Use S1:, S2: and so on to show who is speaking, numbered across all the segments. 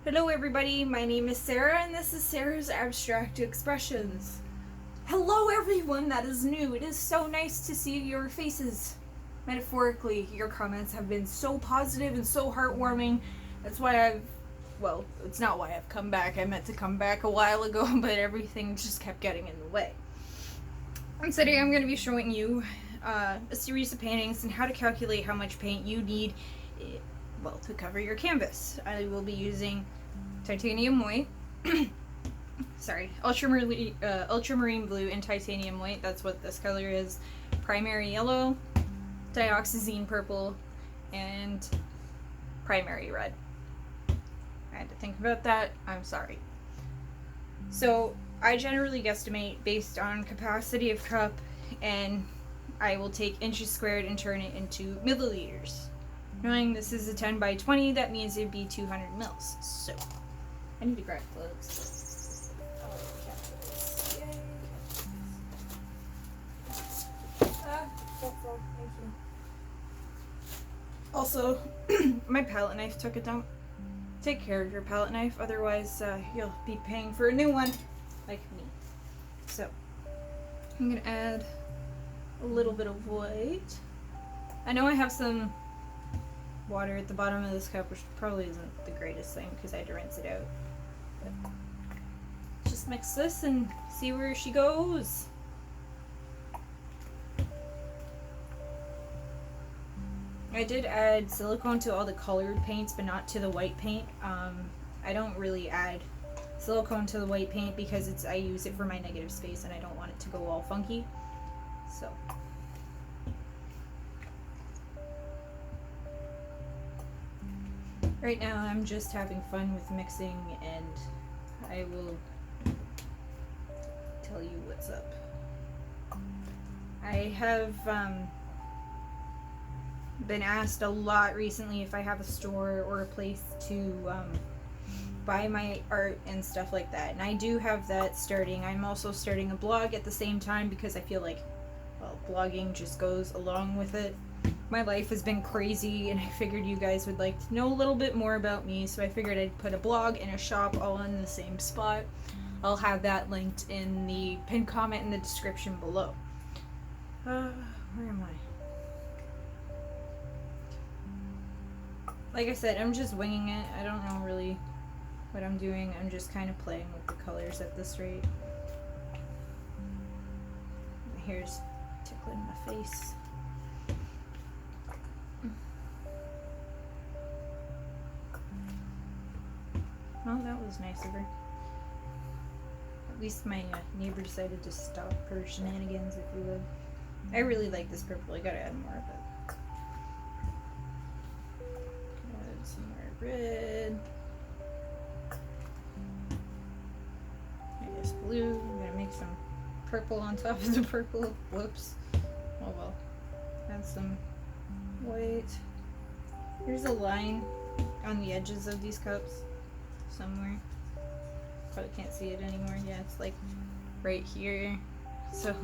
S1: Hello everybody, my name is Sarah and this is Sarah's Abstract Expressions. Hello everyone that is new, it is so nice to see your faces. Metaphorically, your comments have been so positive and so heartwarming. That's why it's not why I've come back. I meant to come back a while ago, but everything just kept getting in the way. And today I'm going to be showing you a series of paintings and how to calculate how much paint you need to cover your canvas. I will be using titanium white, ultramarine blue and titanium white, that's what this color is, primary yellow, dioxazine purple, and primary red. I had to think about that, I'm sorry. So I generally guesstimate based on capacity of cup, and I will take inches squared and turn it into milliliters. Knowing this is a 10 by 20, that means it'd be 200 mils. So, I need to grab gloves. Thank you. Also, my palette knife took a dump. Take care of your palette knife, otherwise you'll be paying for a new one, like me. So, I'm gonna add a little bit of white. I know I have some water at the bottom of this cup, which probably isn't the greatest thing because I had to rinse it out. But just mix this and see where she goes. I did add silicone to all the colored paints, but not to the white paint. I don't really add silicone to the white paint because I use it for my negative space and I don't want it to go all funky. So. Right now I'm just having fun with mixing and I will tell you what's up. I have been asked a lot recently if I have a store or a place to buy my art and stuff like that, and I do have that starting. I'm also starting a blog at the same time because I feel like, blogging just goes along with it. My life has been crazy and I figured you guys would like to know a little bit more about me, so I figured I'd put a blog and a shop all in the same spot. I'll have that linked in the pinned comment in the description below. Where am I? Like I said, I'm just winging it. I don't know really what I'm doing. I'm just kind of playing with the colors at this rate. My hair's tickling my face. Oh, that was nice of her. At least my neighbor decided to stop her shenanigans, if you would. I really like this purple. I gotta add more of it. Add some more red. I guess blue. I'm gonna make some purple on top of the purple. Whoops. Oh well. Add some white. There's a line on the edges of these cups. Somewhere. Probably can't see it anymore. Yeah, it's like right here. So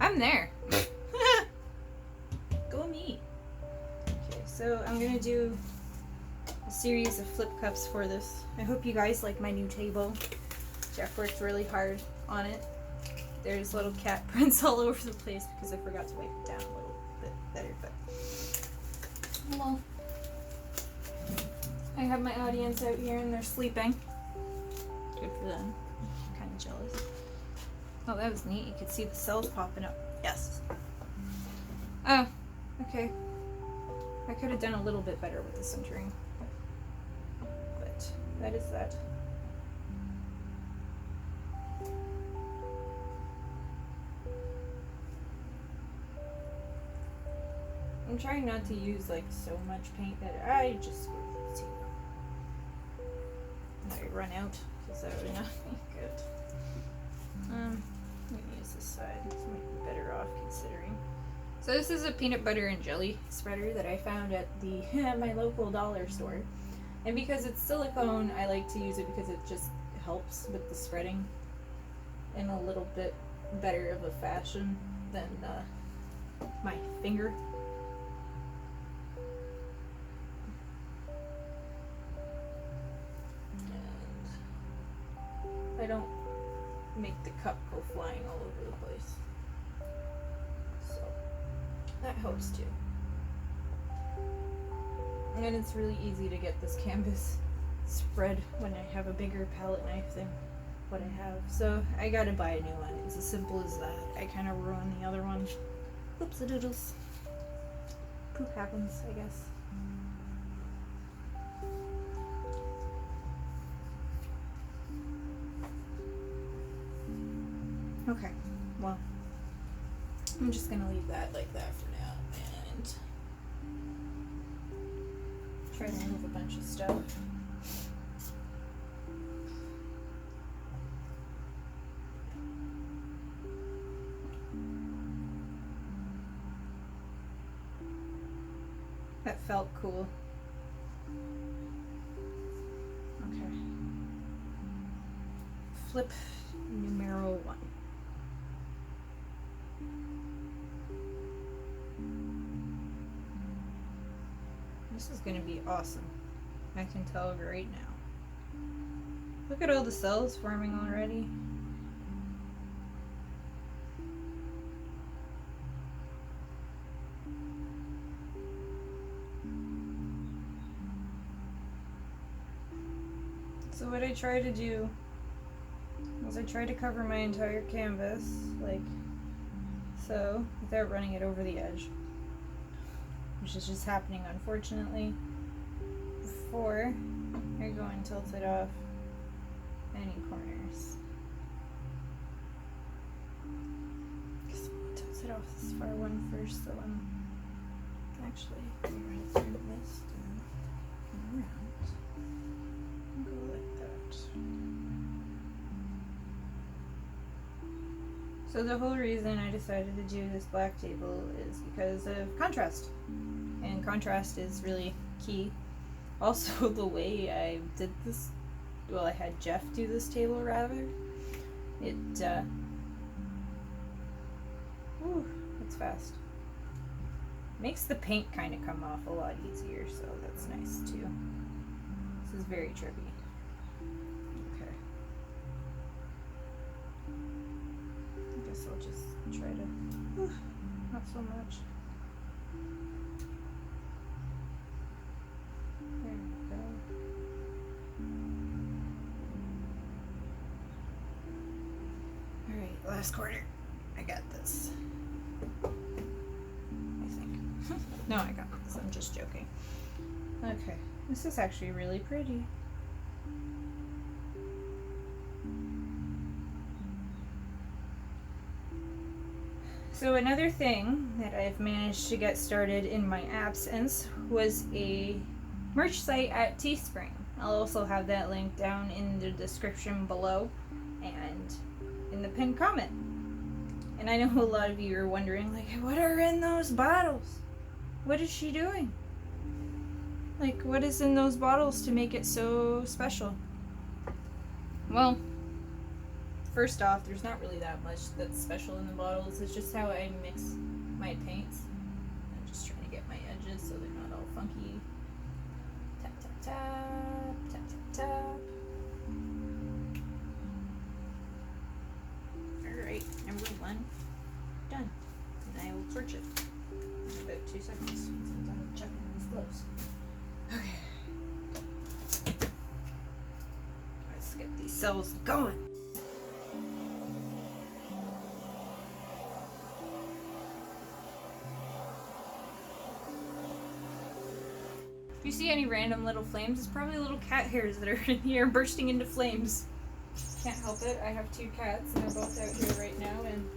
S1: I'm there. Go me. Okay, so I'm gonna do a series of flip cups for this. I hope you guys like my new table. Jeff worked really hard on it. There's little cat prints all over the place because I forgot to wipe it down a little bit better, but well. I have my audience out here and they're sleeping. Good for them. I'm kind of jealous. Oh, that was neat. You could see the cells popping up. Yes. Oh, okay. I could have done a little bit better with the centering. But that is that. I'm trying not to use like so much paint that I just I run out because that would not be good. I'm gonna use this side. This might be better off considering. So this is a peanut butter and jelly spreader that I found at the my local dollar store, and because it's silicone, I like to use it because it just helps with the spreading in a little bit better of a fashion than my finger. I don't make the cup go flying all over the place. So that helps too. And it's really easy to get this canvas spread when I have a bigger palette knife than what I have. So I gotta buy a new one. It's as simple as that. I kind of ruined the other one. Oops-a-doodles. Poop happens, I guess. Okay, well, I'm just gonna leave that like that for now and try to move a bunch of stuff. That felt cool. Okay. Flip numero 1. This is going to be awesome. I can tell right now. Look at all the cells forming already. So what I try to do is I try to cover my entire canvas like so without running it over the edge, which is just happening unfortunately before I go and tilt it off any corners. Guess I'll tilt it off this far one first so I'm actually going to turn this down and around. Go like that. So the whole reason I decided to do this black table is because of contrast. And contrast is really key. Also the way I did this, well I had Jeff do this table rather, it's fast. Makes the paint kind of come off a lot easier, so that's nice too. This is very trippy. Okay. I guess I'll just try to, not so much. There we go. Alright, last quarter. I got this. I think. No, I got this. I'm just joking. Okay. This is actually really pretty. So another thing that I've managed to get started in my absence was a merch site at Teespring. I'll also have that link down in the description below and in the pinned comment. And I know a lot of you are wondering, like, what are in those bottles? What is she doing? Like, what is in those bottles to make it so special? Well, first off, there's not really that much that's special in the bottles. It's just how I mix my paints. I'm just trying to get my edges so they're not all funky. Tap, tap, tap, tap, tap, tap. Alright, number 1, done. And I will torch it in about 2 seconds since I'm chucking these gloves. Okay. Let's get these cells going. If you see any random little flames, it's probably little cat hairs that are in here bursting into flames. Can't help it. I have 2 cats and they're both out here right now and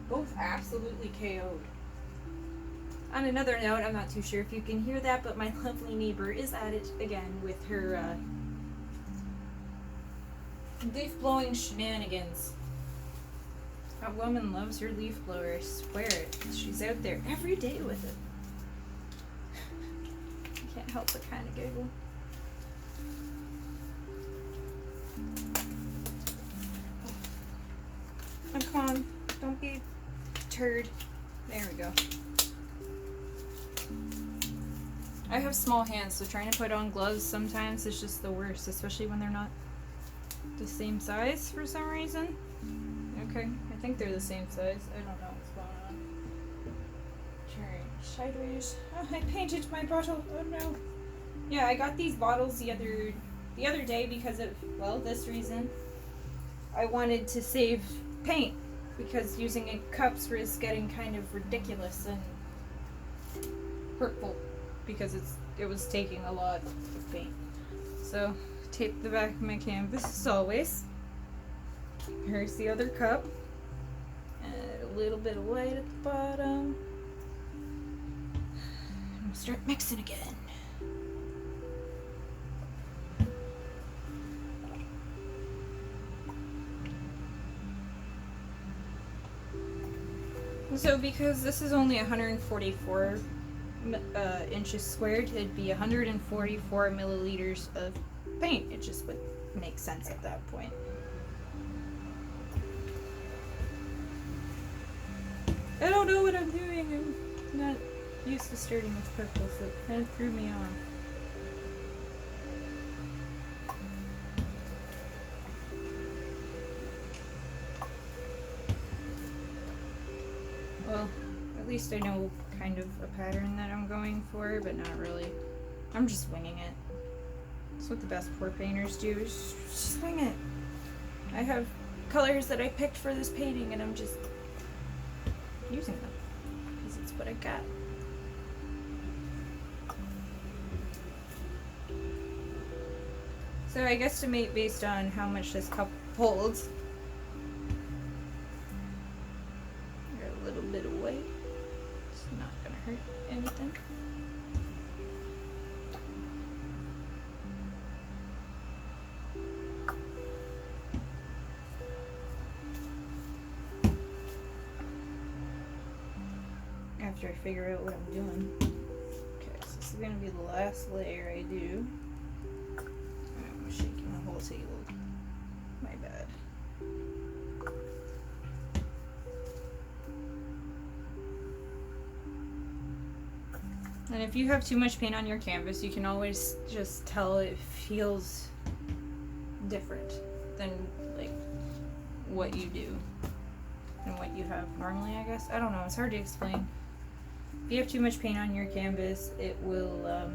S1: both absolutely KO'd. On another note, I'm not too sure if you can hear that, but my lovely neighbor is at it again with her leaf blowing shenanigans. That woman loves her leaf blower, I swear it. She's out there every day with it. I can't help but kind of giggle. Oh, come on, don't be a turd. There we go. I have small hands, so trying to put on gloves sometimes is just the worst, especially when they're not the same size for some reason. Okay, I think they're the same size. I don't know what's going on. Turn sideways. Oh, I painted my bottle. Oh no. Yeah, I got these bottles the other day because of, well, this reason. I wanted to save paint because using cups was getting kind of ridiculous and hurtful because it was taking a lot of paint. So, tape the back of my canvas as always. Here's the other cup. Add a little bit of white at the bottom. And we'll start mixing again. So because this is only 144 inches squared, it'd be 144 milliliters of paint. It just would make sense at that point. I don't know what I'm doing. I'm not used to starting with purple, so it kind of threw me off. Well, at least I know kind of a pattern that I'm going for, but not really. I'm just winging it. That's what the best pour painters do, is just wing it. I have colors that I picked for this painting and I'm just using them because it's what I got. So I guesstimate based on how much this cup holds. A little bit of white. It's not gonna hurt anything. After I figure out what I'm doing. Okay, so this is gonna be the last layer I do. I'm shaking the whole table. My bad. And if you have too much paint on your canvas, you can always just tell it feels different than like what you do and what you have normally, I guess. I don't know, it's hard to explain. If you have too much paint on your canvas, it will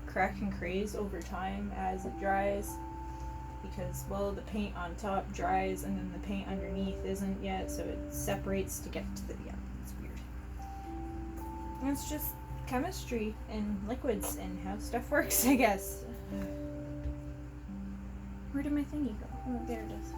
S1: crack and craze over time as it dries because, well, the paint on top dries and then the paint underneath isn't yet, so it separates to get to the, yeah, it's weird. And it's just chemistry and liquids and how stuff works, I guess. Where did my thingy go? Oh, there it is.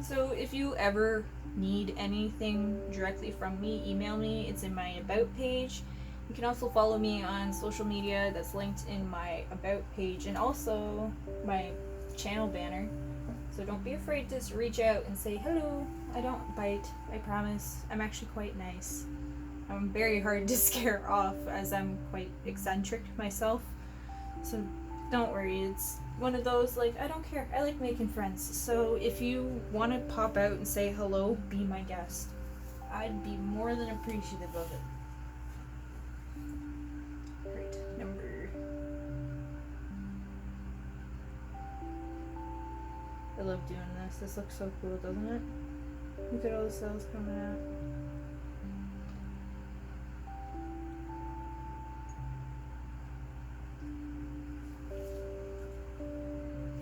S1: So if you ever need anything directly from me, email me. It's in my About page. You can also follow me on social media. That's linked in my About page and also my channel banner. So don't be afraid to just reach out and say hello. I don't bite, I promise. I'm actually quite nice. I'm very hard to scare off as I'm quite eccentric myself. So don't worry, it's one of those, like, I don't care. I like making friends. So if you want to pop out and say hello, be my guest. I'd be more than appreciative of it. Great. Number. I love doing this. This looks so cool, doesn't it? Look at all the cells coming out.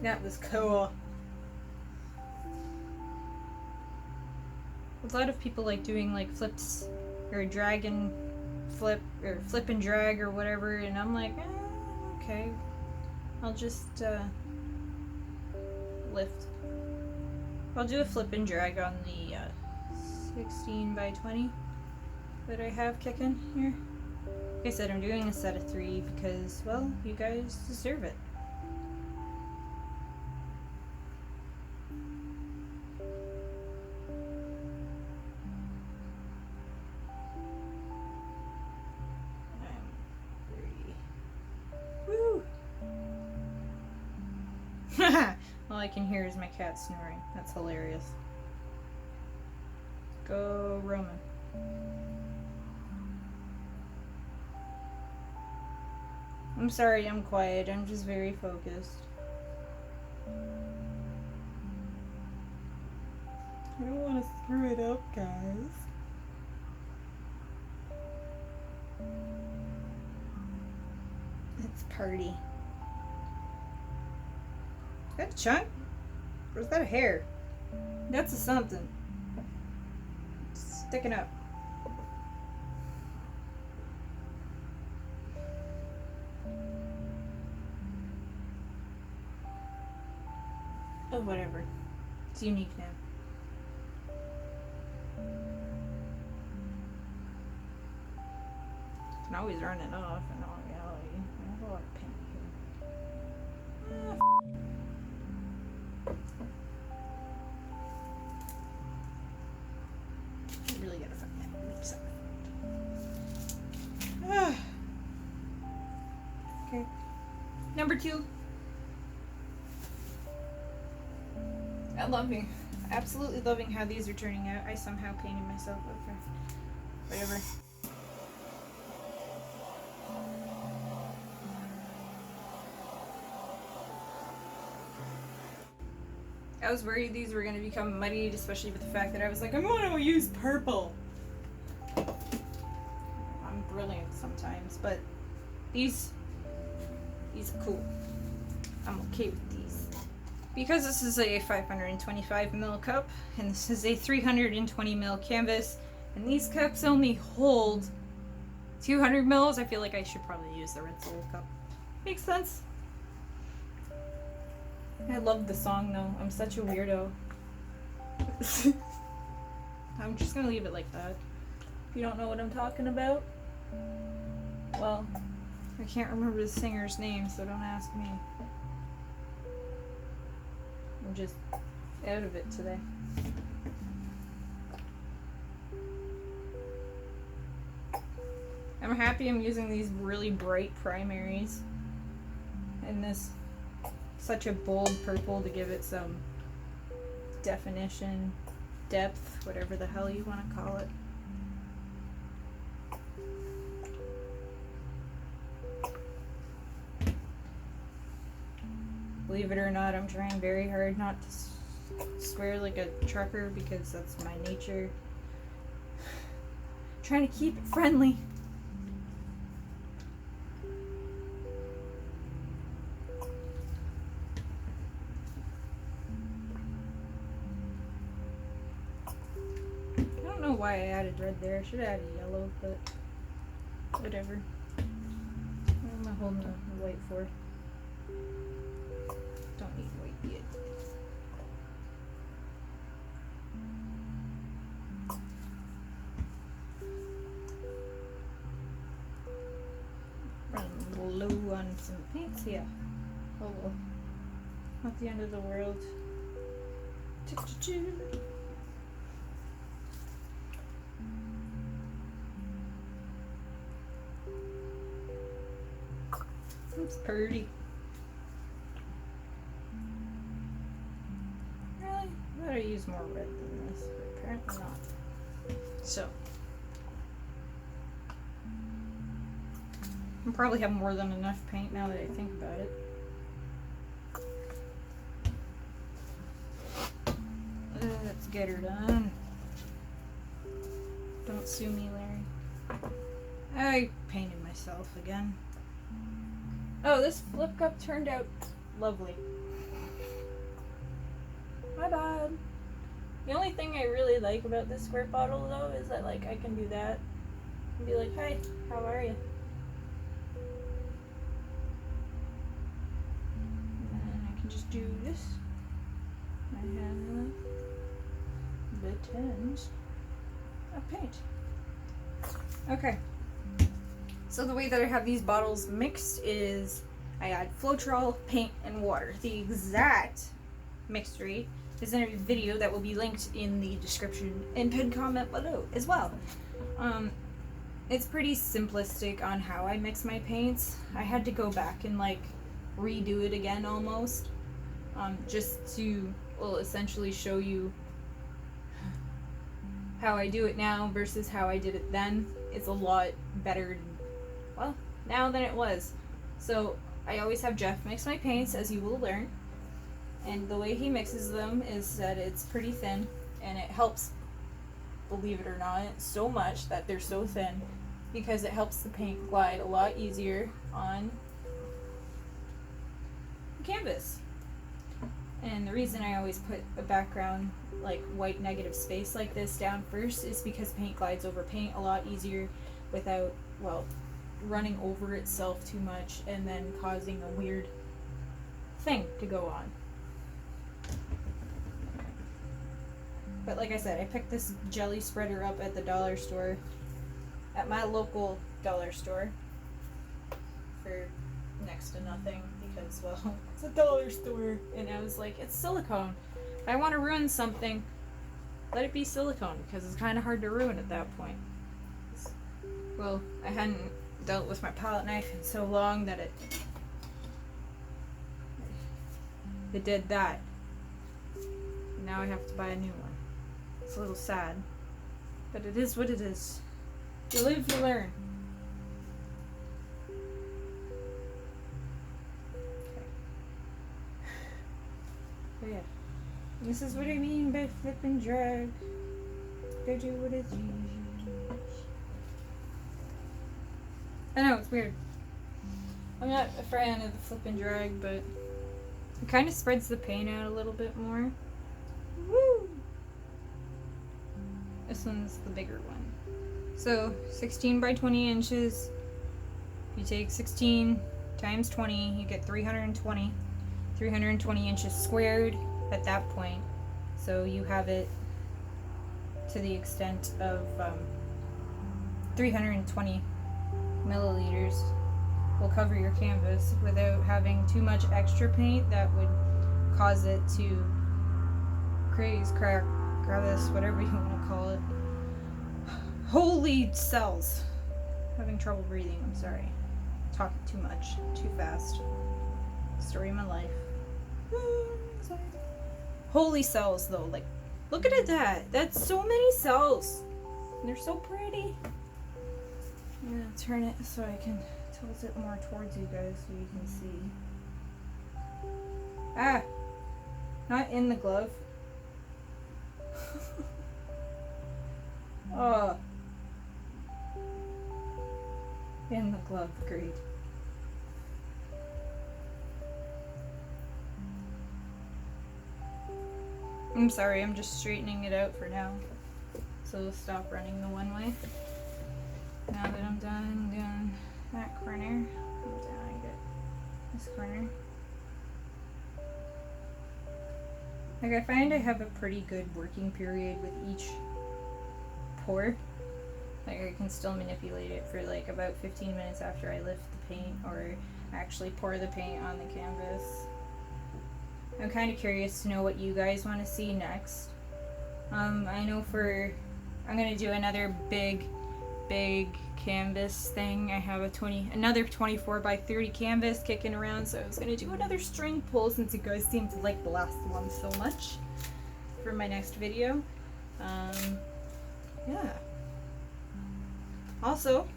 S1: That was cool. A lot of people like doing like flips or drag and flip or flip and drag or whatever, and I'm like, okay, I'll just lift. I'll do a flip and drag on the 16 by 20 that I have kicking here. Like I said, I'm doing a set of 3 because, well, you guys deserve it. All I can hear is my cat snoring. That's hilarious. Go Roman. I'm sorry I'm quiet, I'm just very focused. I don't want to screw it up, guys. It's party. Is that a chunk? Or is that a hair? That's a something. It's sticking up. Oh, whatever. It's unique now. I can always run it off in all reality. I have a lot of paint here. I really gotta find that something. Okay. Number 2. I'm loving, absolutely loving how these are turning out. I somehow painted myself over. Whatever. I was worried these were going to become muddied, especially with the fact that I was like, I'm going to use purple. I'm brilliant sometimes, but these are cool. I'm okay with these. Because this is a 525ml cup, and this is a 320ml canvas, and these cups only hold 200 mils, I feel like I should probably use the Red Soul cup. Makes sense. I love the song though. I'm such a weirdo. I'm just gonna leave it like that. If you don't know what I'm talking about, well, I can't remember the singer's name, so don't ask me. I'm just out of it today. I'm happy I'm using these really bright primaries and this such a bold purple to give it some definition, depth, whatever the hell you want to call it. Believe it or not, I'm trying very hard not to swear like a trucker because that's my nature. Trying to keep it friendly. I don't know why I added red there. I should have added yellow, but whatever. What am I holding the white for? Don't need white yet. Running low on some paints, yeah. Oh well. Not the end of the world. It's pretty. Really? I better use more red than this, but apparently not. So. I probably have more than enough paint now that I think about it. Let's get her done. Don't sue me, Larry. I painted myself again. Oh, this flip cup turned out lovely. My bad. The only thing I really like about this squirt bottle, though, is that, like, I can do that and be like, "Hi, how are you?" And then I can just do this. I have the tins of paint. Okay. So the way that I have these bottles mixed is I add Floetrol, paint, and water. The exact mixed rate is in a video that will be linked in the description and pinned comment below as well. It's pretty simplistic on how I mix my paints. I had to go back and like redo it again almost, just to, well, essentially show you how I do it now versus how I did it then. It's a lot better, well, now than it was. So I always have Jeff mix my paints, as you will learn. And the way he mixes them is that it's pretty thin, and it helps, believe it or not, so much that they're so thin because it helps the paint glide a lot easier on the canvas. And the reason I always put a background like white negative space like this down first is because paint glides over paint a lot easier without, well, running over itself too much and then causing a weird thing to go on. But like I said, I picked this jelly spreader up at the dollar store, at my local dollar store, for next to nothing because, well, it's a dollar store, and I was like, it's silicone. If I want to ruin something, let it be silicone, because it's kind of hard to ruin at that point. Well, I hadn't dealt with my palette knife in so long that it did that. And now I have to buy a new one. It's a little sad, but it is what it is. You live, you learn. Okay. So yeah, this is what I mean by flip and drag. Go do what is usual. I know, it's weird. I'm not a fan of the flip and drag, but it kind of spreads the paint out a little bit more. Woo! This one's the bigger one. So 16 by 20 inches. You take 16 times 20, you get 320. 320 inches squared at that point. So you have it to the extent of 320 milliliters will cover your canvas without having too much extra paint that would cause it to craze, crack, crevice, whatever you want to call it. Holy cells. Having trouble breathing, I'm sorry. Talking too much, too fast. Story of my life. Holy cells though, like, look at that. That's so many cells. And they're so pretty. I'm gonna turn it so I can tilt it more towards you guys so you can see. Ah! Not in the glove. Oh. In the glove, great. I'm sorry, I'm just straightening it out for now. So it'll stop running the one way. Now that I'm done doing that corner, now I get this corner. Like, I find I have a pretty good working period with each pour. Like, I can still manipulate it for like about 15 minutes after I lift the paint or actually pour the paint on the canvas. I'm kind of curious to know what you guys want to see next. I know I'm going to do another big canvas thing. I have another 24 by 30 canvas kicking around, so I was going to do another string pull since you guys seem to like the last one so much for my next video. Yeah. Also,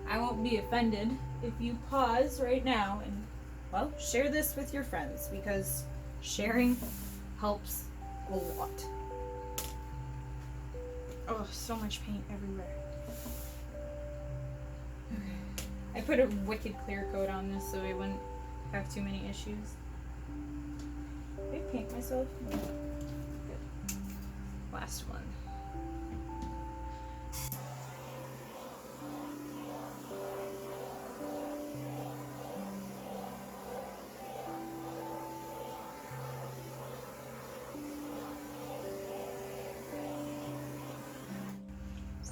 S1: I won't be offended if you pause right now and, well, share this with your friends, because sharing helps a lot. Oh, so much paint everywhere. Okay. I put a wicked clear coat on this so I wouldn't have too many issues. Did I paint myself? No. Good. Last one.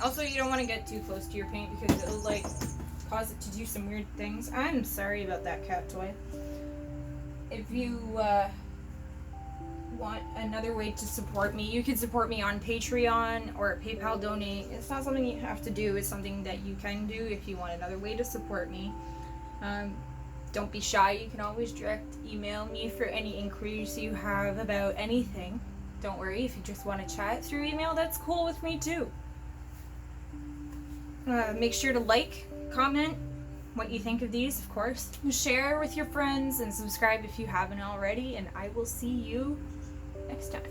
S1: Also, you don't want to get too close to your paint because it'll like cause it to do some weird things. I'm sorry about that cat toy. If you want another way to support me, you can support me on Patreon or PayPal donate. It's not something you have to do. It's something that you can do if you want another way to support me. Don't be shy. You can always direct email me for any inquiries you have about anything. Don't worry. If you just want to chat through email, that's cool with me too. Make sure to like, comment, what you think of these, of course. Share with your friends and subscribe if you haven't already, and I will see you next time.